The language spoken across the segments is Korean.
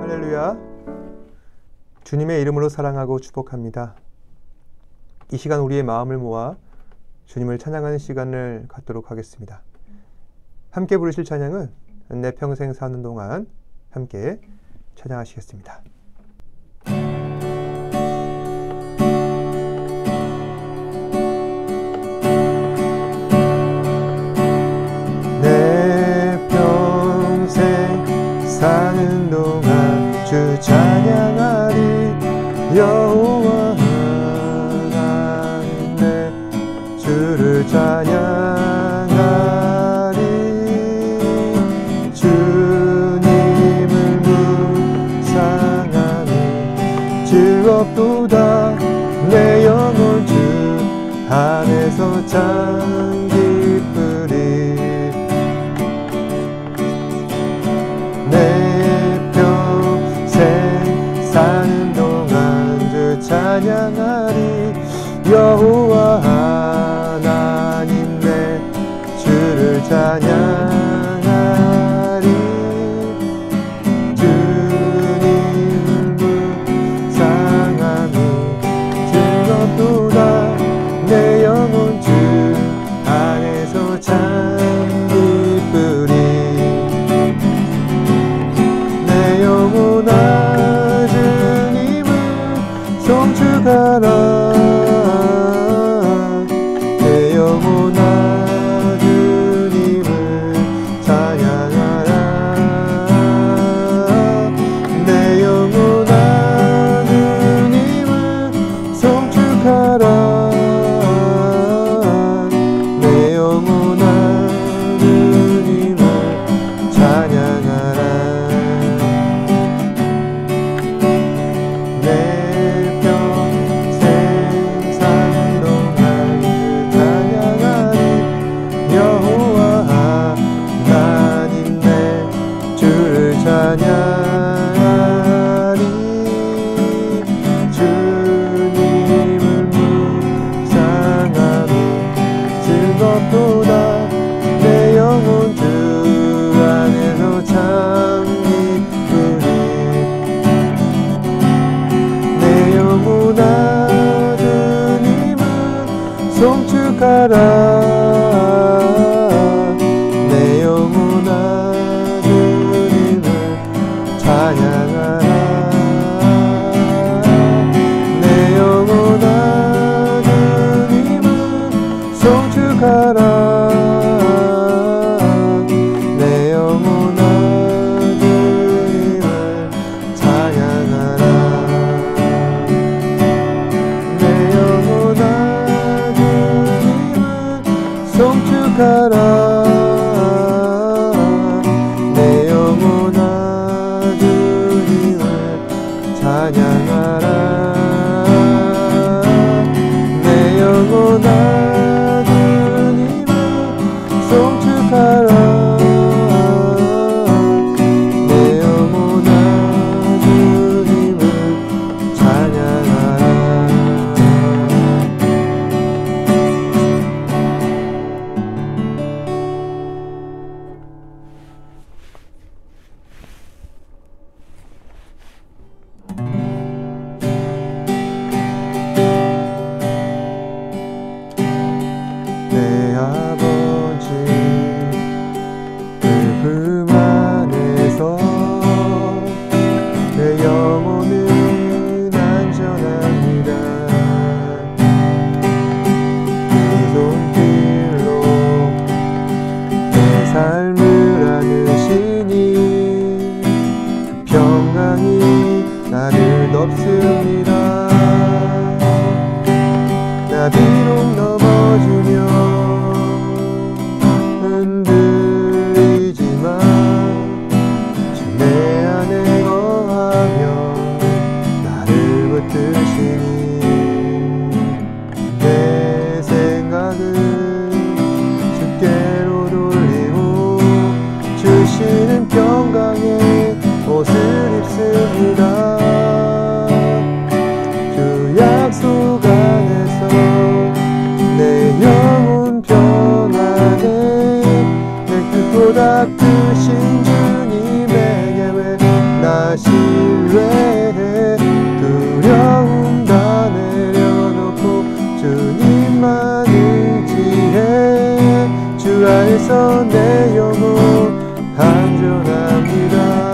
할렐루야. 주님의 이름으로 사랑하고 축복합니다. 이 시간 우리의 마음을 모아 주님을 찬양하는 시간을 갖도록 하겠습니다. 함께 부르실 찬양은 내 평생 사는 동안 함께 찬양하시겠습니다. 내 평생 사는 동안 주 찬양하리. 여호와 하나님 내 주를 찬양하리. 주님을 묵상하니 즐겁도다. 내 영혼 주 안에서 참 기쁘리. 사는 동안 주 찬양하리. 여호와 하나님 내 주를 찬양하리. 주님을 묵상하니 즐겁도다. 내 영혼 주 안에서 참 기쁘리. 내 영혼아 송축하라. 내 영혼아 주님을 찬양하라. 내 영혼아 주님을 송축하라. 내 영혼아 주님을 찬양하라. 찬양하리. 주님을 묵상하니 즐겁도다. 내 영혼 주 안에서 참 기쁘리. 내 영혼아 주님을 송축하라. 내 영혼아 안전합니다.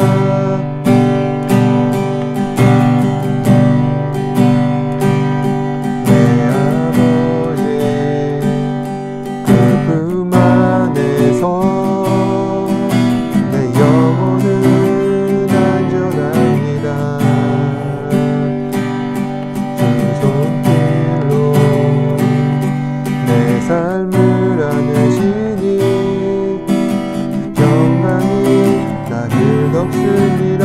삶을 안으시니 평강이 나를 덮습니다.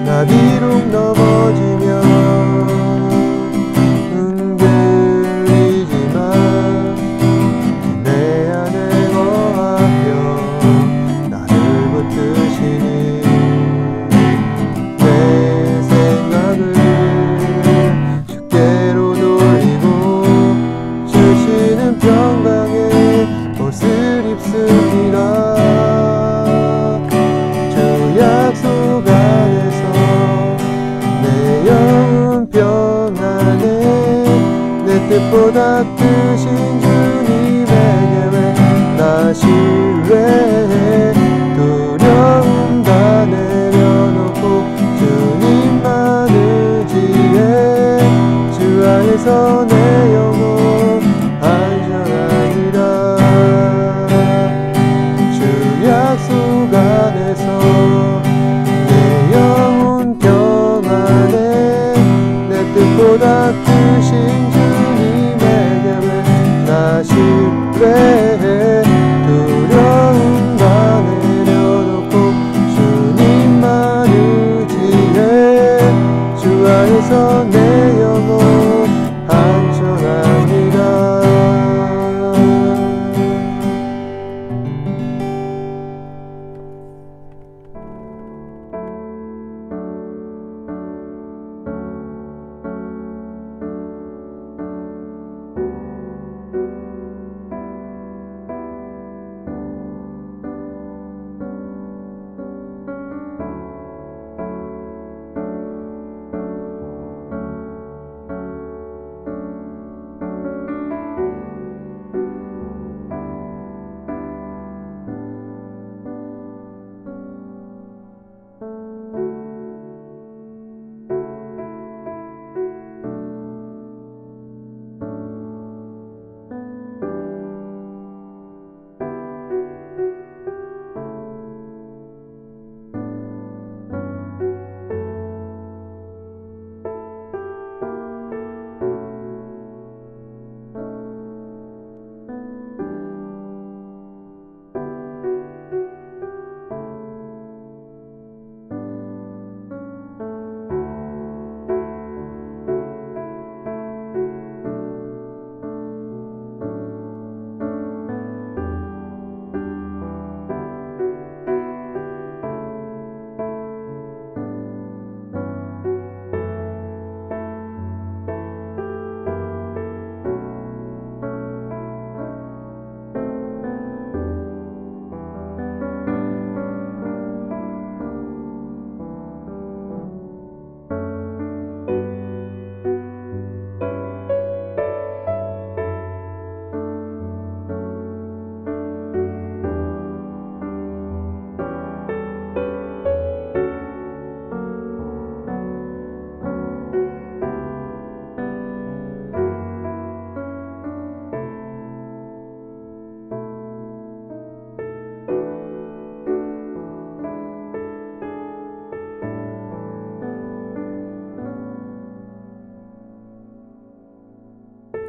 나 비록 넘어지면 흔들리지만 내 안에 거하며 나를 붙드시니 내 생각을 주께로 평강의 옷을 입습니다. 주 약속 안에서 내 영혼 평안해. 내 뜻보다 크신 주님에게 나 신뢰해. 두려움 다 내려놓고 주님만 의지해. 주 안에서 내 영혼 약속 안에서 내 영혼 평안해. 내 뜻보다 크신 주님에게 나 신뢰해. 두려움 다 내려놓고 주님만 의지해. 주 안에서 내 영혼 안전합니다.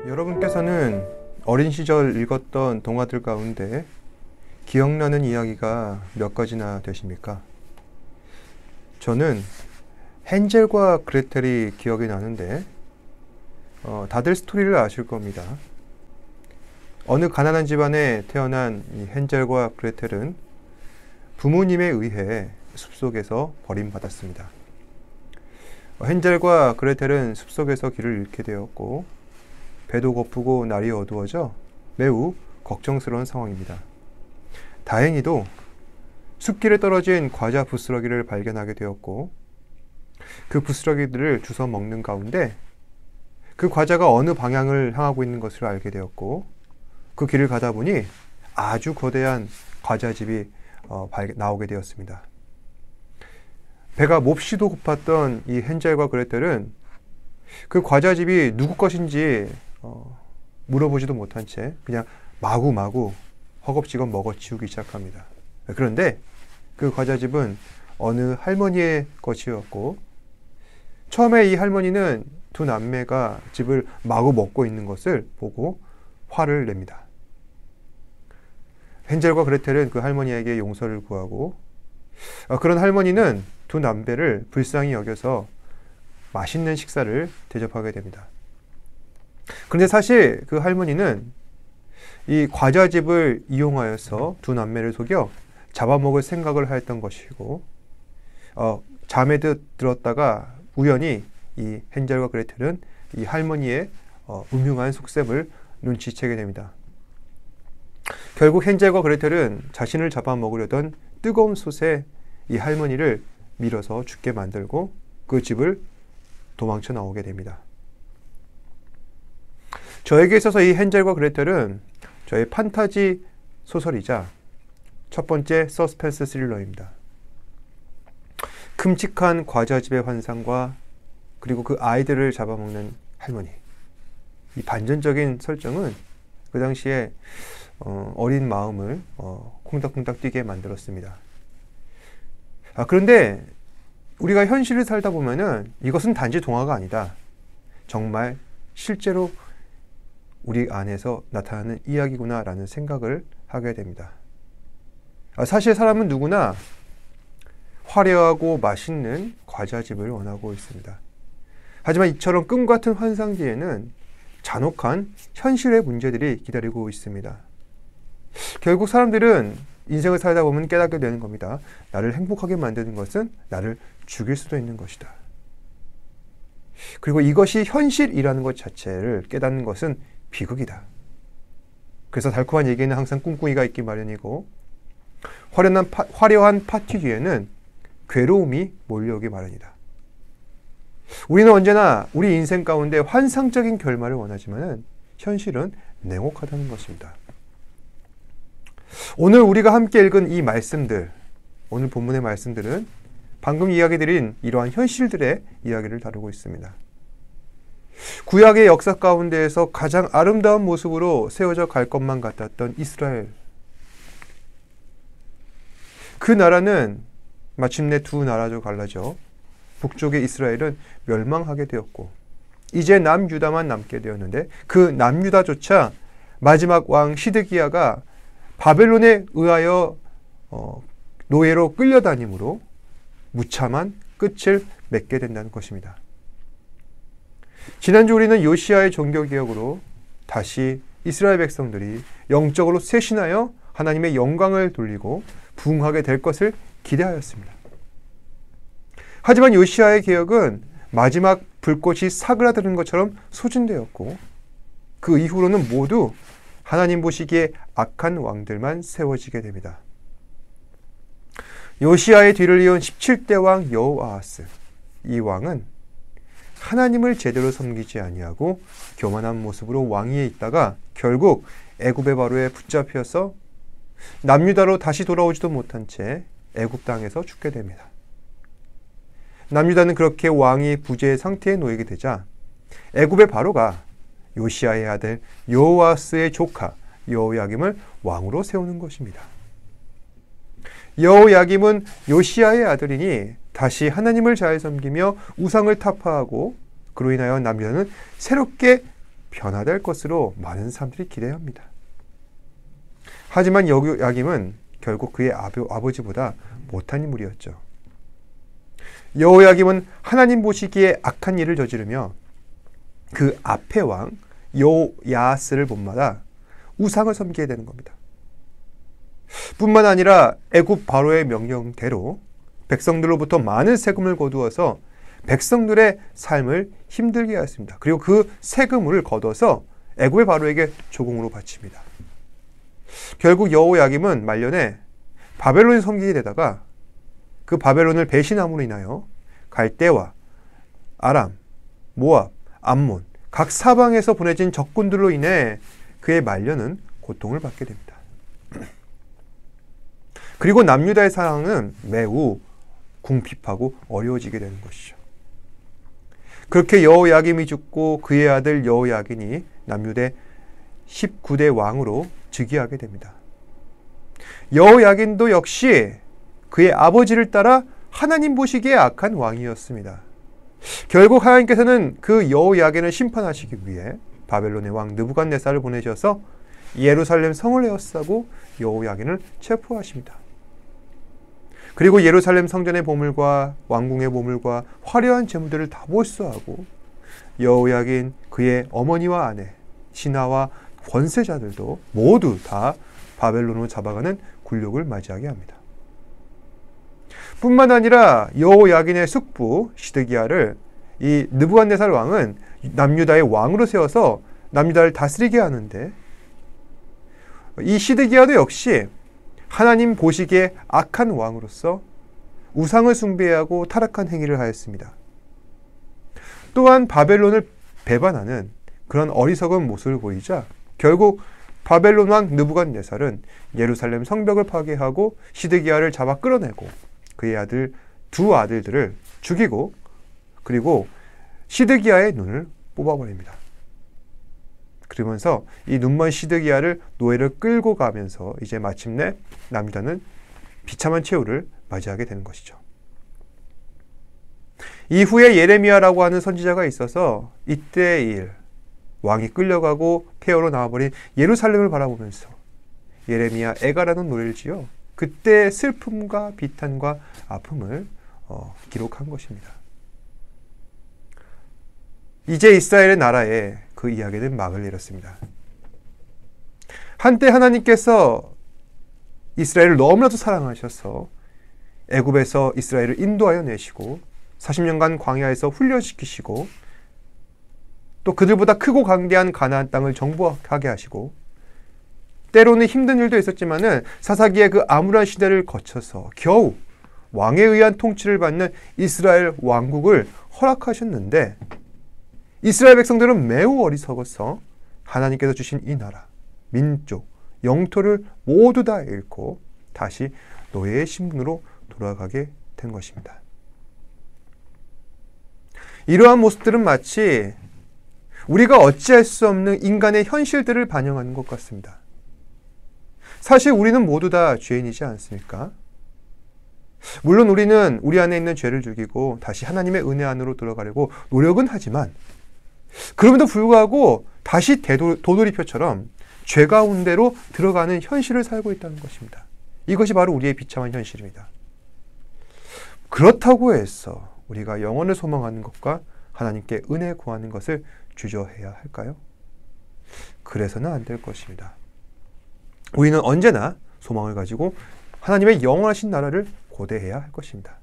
여러분께서는 어린 시절 읽었던 동화들 가운데 기억나는 이야기가 몇 가지나 되십니까? 저는 헨젤과 그레텔이 기억이 나는데 다들 스토리를 아실 겁니다. 어느 가난한 집안에 태어난 이 헨젤과 그레텔은 부모님에 의해 숲속에서 버림받았습니다. 헨젤과 그레텔은 숲속에서 길을 잃게 되었고 배도 고프고 날이 어두워져 매우 걱정스러운 상황입니다. 다행히도 숲길에 떨어진 과자 부스러기를 발견하게 되었고 그 부스러기들을 주워 먹는 가운데 그 과자가 어느 방향을 향하고 있는 것을 알게 되었고 그 길을 가다 보니 아주 거대한 과자집이 나오게 되었습니다. 배가 몹시도 고팠던 이 헨젤과 그레텔은 그 과자집이 누구 것인지 물어보지도 못한 채 그냥 마구마구 허겁지겁 먹어치우기 시작합니다. 그런데 그 과자집은 어느 할머니의 것이었고, 처음에 이 할머니는 두 남매가 집을 마구 먹고 있는 것을 보고 화를 냅니다. 헨젤과 그레텔은 그 할머니에게 용서를 구하고, 그런 할머니는 두 남매를 불쌍히 여겨서 맛있는 식사를 대접하게 됩니다. 그런데 사실 그 할머니는 이 과자집을 이용하여서 두 남매를 속여 잡아먹을 생각을 하였던 것이고, 잠에 들었다가 우연히 이 헨젤과 그레텔은 이 할머니의 음흉한 속셈을 눈치채게 됩니다. 결국 헨젤과 그레텔은 자신을 잡아먹으려던 뜨거운 솥에 이 할머니를 밀어서 죽게 만들고 그 집을 도망쳐 나오게 됩니다. 저에게 있어서 이 헨젤과 그레텔은 저의 판타지 소설이자 첫 번째 서스펜스 스릴러입니다. 큼직한 과자집의 환상과 그리고 그 아이들을 잡아먹는 할머니, 이 반전적인 설정은 그 당시에 어린 마음을 콩닥콩닥 뛰게 만들었습니다. 그런데 우리가 현실을 살다 보면은 이것은 단지 동화가 아니다, 정말 실제로 우리 안에서 나타나는 이야기구나 라는 생각을 하게 됩니다. 사실 사람은 누구나 화려하고 맛있는 과자집을 원하고 있습니다. 하지만 이처럼 꿈 같은 환상 뒤에는 잔혹한 현실의 문제들이 기다리고 있습니다. 결국 사람들은 인생을 살다 보면 깨닫게 되는 겁니다. 나를 행복하게 만드는 것은 나를 죽일 수도 있는 것이다. 그리고 이것이 현실이라는 것 자체를 깨닫는 것은 비극이다. 그래서 달콤한 얘기에는 항상 꿍꿍이가 있기 마련이고, 화려한 파티 뒤에는 괴로움이 몰려오기 마련이다. 우리는 언제나 우리 인생 가운데 환상적인 결말을 원하지만 현실은 냉혹하다는 것입니다. 오늘 우리가 함께 읽은 이 말씀들, 오늘 본문의 말씀들은 방금 이야기 드린 이러한 현실들의 이야기를 다루고 있습니다. 구약의 역사 가운데에서 가장 아름다운 모습으로 세워져 갈 것만 같았던 이스라엘. 그 나라는 마침내 두 나라로 갈라져 북쪽의 이스라엘은 멸망하게 되었고, 이제 남유다만 남게 되었는데, 그 남유다조차 마지막 왕 시드기야가 바벨론에 의하여 노예로 끌려다니므로 무참한 끝을 맺게 된다는 것입니다. 지난주 우리는 요시야의 종교개혁으로 다시 이스라엘 백성들이 영적으로 쇄신하여 하나님의 영광을 돌리고 부흥하게 될 것을 기대하였습니다. 하지만 요시야의 개혁은 마지막 불꽃이 사그라드는 것처럼 소진되었고, 그 이후로는 모두 하나님 보시기에 악한 왕들만 세워지게 됩니다. 요시야의 뒤를 이은 17대 왕 여호아하스, 이 왕은 하나님을 제대로 섬기지 아니하고 교만한 모습으로 왕위에 있다가 결국 애굽의 바로에 붙잡혀서 남유다로 다시 돌아오지도 못한 채 애굽 땅에서 죽게 됩니다. 남유다는 그렇게 왕이 부재의 상태에 놓이게 되자 애굽의 바로가 요시야의 아들 여호아스의 조카 여호야김을 왕으로 세우는 것입니다. 여호야김은 요시야의 아들이니 다시 하나님을 잘 섬기며 우상을 타파하고, 그로 인하여 남유다는 새롭게 변화될 것으로 많은 사람들이 기대합니다. 하지만 여호야김은 결국 그의 아버지보다 못한 인물이었죠. 여호야김은 하나님 보시기에 악한 일을 저지르며 그 앞의 왕 여호야하스를 본받아 우상을 섬기게 되는 겁니다. 뿐만 아니라 애굽 바로의 명령대로 백성들로부터 많은 세금을 거두어서 백성들의 삶을 힘들게 하였습니다. 그리고 그 세금을 거둬서 애굽의 바로에게 조공으로 바칩니다. 결국 여호야김은 말년에 바벨론에 섬기게 되다가 그 바벨론을 배신함으로 인하여 갈대와 아람, 모압, 암몬 각 사방에서 보내진 적군들로 인해 그의 말년은 고통을 받게 됩니다. 그리고 남유다의 상황은 매우 궁핍하고 어려워지게 되는 것이죠. 그렇게 여호야김이 죽고 그의 아들 여호야긴이 남유대 19대 왕으로 즉위하게 됩니다. 여호야긴도 역시 그의 아버지를 따라 하나님 보시기에 악한 왕이었습니다. 결국 하나님께서는 그 여호야긴을 심판하시기 위해 바벨론의 왕 느부갓네살을 보내셔서 예루살렘 성을 에워싸고 여호야긴을 체포하십니다. 그리고 예루살렘 성전의 보물과 왕궁의 보물과 화려한 재물들을 다 몰수하고 여호야긴, 그의 어머니와 아내, 신하와 권세자들도 모두 다 바벨론으로 잡아가는 굴욕을 맞이하게 합니다. 뿐만 아니라 여호야긴의 숙부 시드기야를 이 느부갓네살 왕은 남유다의 왕으로 세워서 남유다를 다스리게 하는데, 이 시드기야도 역시 하나님 보시기에 악한 왕으로서 우상을 숭배하고 타락한 행위를 하였습니다. 또한 바벨론을 배반하는 그런 어리석은 모습을 보이자 결국 바벨론 왕 느부갓네살은 예루살렘 성벽을 파괴하고 시드기야를 잡아 끌어내고 그의 아들 두 아들들을 죽이고, 그리고 시드기야의 눈을 뽑아버립니다. 그러면서 이 눈먼 시드기야를 노예를 끌고 가면서 이제 마침내 남유다는 비참한 최후를 맞이하게 되는 것이죠. 이후에 예레미야라고 하는 선지자가 있어서 이때의 일, 왕이 끌려가고 폐허로 나와버린 예루살렘을 바라보면서 예레미야 애가라는 노래를 지어 그때의 슬픔과 비탄과 아픔을 기록한 것입니다. 이제 이스라엘의 나라에 그 이야기는 막을 내렸습니다. 한때 하나님께서 이스라엘을 너무나도 사랑하셔서 애굽에서 이스라엘을 인도하여 내시고 40년간 광야에서 훈련시키시고 또 그들보다 크고 강대한 가나안 땅을 정복하게 하시고 때로는 힘든 일도 있었지만은 사사기의 그 암울한 시대를 거쳐서 겨우 왕에 의한 통치를 받는 이스라엘 왕국을 허락하셨는데, 이스라엘 백성들은 매우 어리석어서 하나님께서 주신 이 나라, 민족, 영토를 모두 다 잃고 다시 노예의 신분으로 돌아가게 된 것입니다. 이러한 모습들은 마치 우리가 어찌할 수 없는 인간의 현실들을 반영하는 것 같습니다. 사실 우리는 모두 다 죄인이지 않습니까? 물론 우리는 우리 안에 있는 죄를 죽이고 다시 하나님의 은혜 안으로 들어가려고 노력은 하지만, 그럼에도 불구하고 다시 도돌이표처럼 죄 가운데로 들어가는 현실을 살고 있다는 것입니다. 이것이 바로 우리의 비참한 현실입니다. 그렇다고 해서 우리가 영원을 소망하는 것과 하나님께 은혜 구하는 것을 주저해야 할까요? 그래서는 안 될 것입니다. 우리는 언제나 소망을 가지고 하나님의 영원하신 나라를 고대해야 할 것입니다.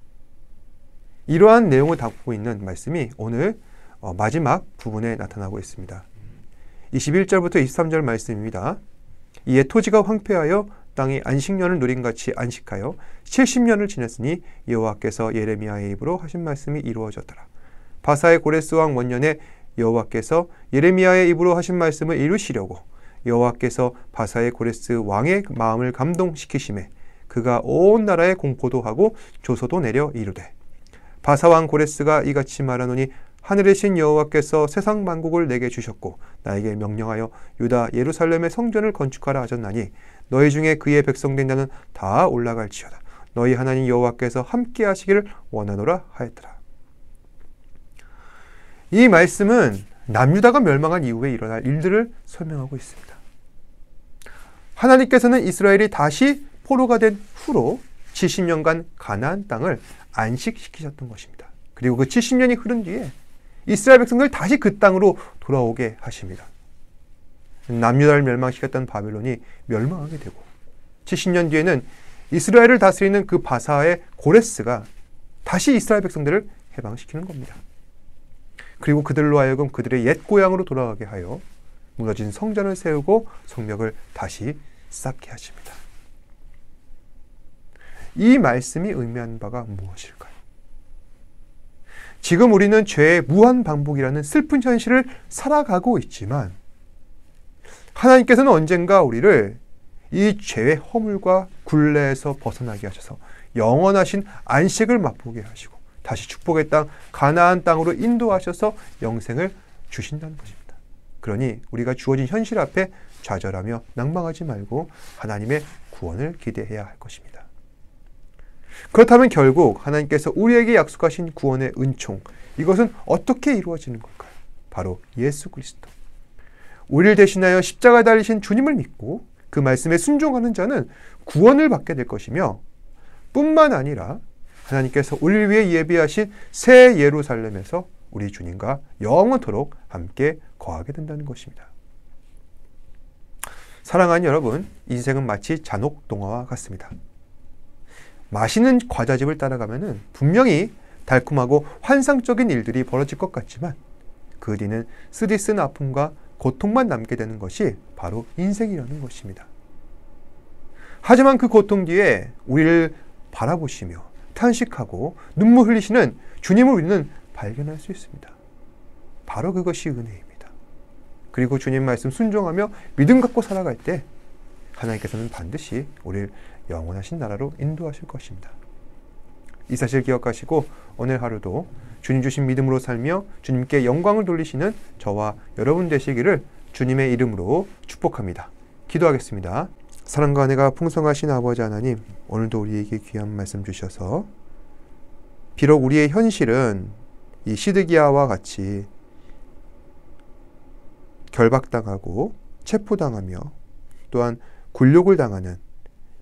이러한 내용을 담고 있는 말씀이 오늘 마지막 부분에 나타나고 있습니다. 21절부터 23절 말씀입니다. 이에 토지가 황폐하여 땅이 안식년을 누림같이 안식하여 70년을 지냈으니 여호와께서 예레미야의 입으로 하신 말씀이 이루어졌더라. 바사의 고레스 왕 원년에 여호와께서 예레미야의 입으로 하신 말씀을 이루시려고 여호와께서 바사의 고레스 왕의 마음을 감동시키심에 그가 온 나라에 공포도 하고 조소도 내려 이르되, 바사 왕 고레스가 이같이 말하노니 하늘의 신 여호와께서 세상 만국을 내게 주셨고 나에게 명령하여 유다 예루살렘의 성전을 건축하라 하셨나니 너희 중에 그의 백성된 자는 다 올라갈지어다. 너희 하나님 여호와께서 함께 하시기를 원하노라 하였더라. 이 말씀은 남유다가 멸망한 이후에 일어날 일들을 설명하고 있습니다. 하나님께서는 이스라엘이 다시 포로가 된 후로 70년간 가나안 땅을 안식시키셨던 것입니다. 그리고 그 70년이 흐른 뒤에 이스라엘 백성들 다시 그 땅으로 돌아오게 하십니다. 남유다를 멸망시켰던 바벨론이 멸망하게 되고 70년 뒤에는 이스라엘을 다스리는 그 바사의 고레스가 다시 이스라엘 백성들을 해방시키는 겁니다. 그리고 그들로 하여금 그들의 옛 고향으로 돌아가게 하여 무너진 성전을 세우고 성벽을 다시 쌓게 하십니다. 이 말씀이 의미하는 바가 무엇일까요? 지금 우리는 죄의 무한 반복이라는 슬픈 현실을 살아가고 있지만 하나님께서는 언젠가 우리를 이 죄의 허물과 굴레에서 벗어나게 하셔서 영원하신 안식을 맛보게 하시고 다시 축복의 땅 가나안 땅으로 인도하셔서 영생을 주신다는 것입니다. 그러니 우리가 주어진 현실 앞에 좌절하며 낭망하지 말고 하나님의 구원을 기대해야 할 것입니다. 그렇다면 결국 하나님께서 우리에게 약속하신 구원의 은총, 이것은 어떻게 이루어지는 걸까요? 바로 예수 그리스도. 우리를 대신하여 십자가에 달리신 주님을 믿고 그 말씀에 순종하는 자는 구원을 받게 될 것이며, 뿐만 아니라 하나님께서 우리를 위해 예비하신 새 예루살렘에서 우리 주님과 영원토록 함께 거하게 된다는 것입니다. 사랑하는 여러분, 인생은 마치 잔혹동화와 같습니다. 맛있는 과자집을 따라가면 분명히 달콤하고 환상적인 일들이 벌어질 것 같지만 그 뒤는 쓰디쓴 아픔과 고통만 남게 되는 것이 바로 인생이라는 것입니다. 하지만 그 고통 뒤에 우리를 바라보시며 탄식하고 눈물 흘리시는 주님을 우리는 발견할 수 있습니다. 바로 그것이 은혜입니다. 그리고 주님 말씀 순종하며 믿음 갖고 살아갈 때 하나님께서는 반드시 우리를 영원하신 나라로 인도하실 것입니다. 이 사실 기억하시고 오늘 하루도 주님 주신 믿음으로 살며 주님께 영광을 돌리시는 저와 여러분 되시기를 주님의 이름으로 축복합니다. 기도하겠습니다. 사랑과 은혜가 풍성하신 아버지 하나님, 오늘도 우리에게 귀한 말씀 주셔서 비록 우리의 현실은 이 시드기야와 같이 결박당하고 체포당하며 또한 굴욕을 당하는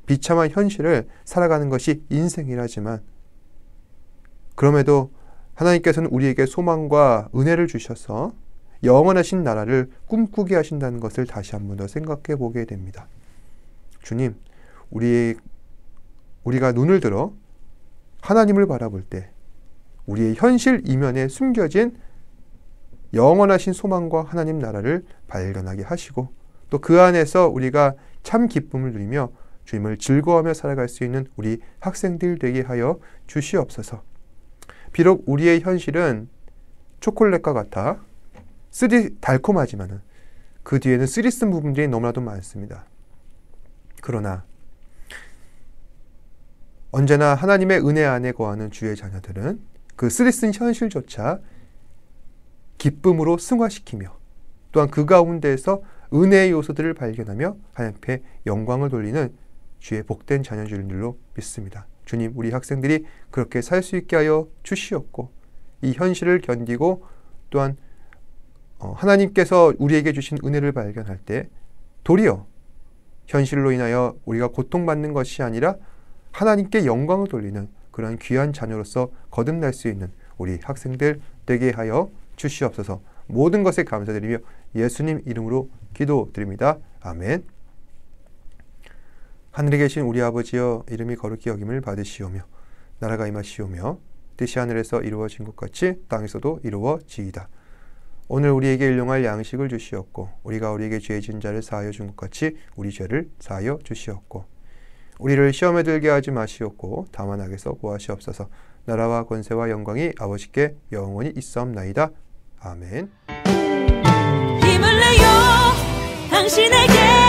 비참한 현실을 살아가는 것이 인생이라지만, 그럼에도 하나님께서는 우리에게 소망과 은혜를 주셔서 영원하신 나라를 꿈꾸게 하신다는 것을 다시 한 번 더 생각해 보게 됩니다. 주님, 우리가 눈을 들어 하나님을 바라볼 때 우리의 현실 이면에 숨겨진 영원하신 소망과 하나님 나라를 발견하게 하시고 또 그 안에서 우리가 참 기쁨을 누리며 주님을 즐거워하며 살아갈 수 있는 우리 학생들 되게 하여 주시옵소서. 비록 우리의 현실은 초콜릿과 같아 달콤하지만 그 뒤에는 쓰리쓴 부분들이 너무나도 많습니다. 그러나 언제나 하나님의 은혜 안에 거하는 주의 자녀들은 그 쓰리쓴 현실조차 기쁨으로 승화시키며 또한 그 가운데에서 은혜의 요소들을 발견하며 하나님 앞에 영광을 돌리는 주의 복된 자녀인 줄로 믿습니다. 주님, 우리 학생들이 그렇게 살 수 있게 하여 주시옵고 이 현실을 견디고 또한 하나님께서 우리에게 주신 은혜를 발견할 때 도리어 현실로 인하여 우리가 고통받는 것이 아니라 하나님께 영광을 돌리는 그런 귀한 자녀로서 거듭날 수 있는 우리 학생들 되게 하여 주시옵소서. 모든 것에 감사드리며 예수님 이름으로 기도드립니다. 아멘. 하늘에 계신 우리 아버지여, 이름이 거룩히 여김을 받으시오며 나라가 임하시오며 뜻이 하늘에서 이루어진 것 같이 땅에서도 이루어지이다. 오늘 우리에게 일용할 양식을 주시옵고 우리가 우리에게 죄 지은 자를 사하여 준 것 같이 우리 죄를 사하여 주시옵고 우리를 시험에 들게 하지 마시옵고 다만 악에서 구하시옵소서. 나라와 권세와 영광이 아버지께 영원히 있사옵나이다. 아멘. 힘을 내요 당신에게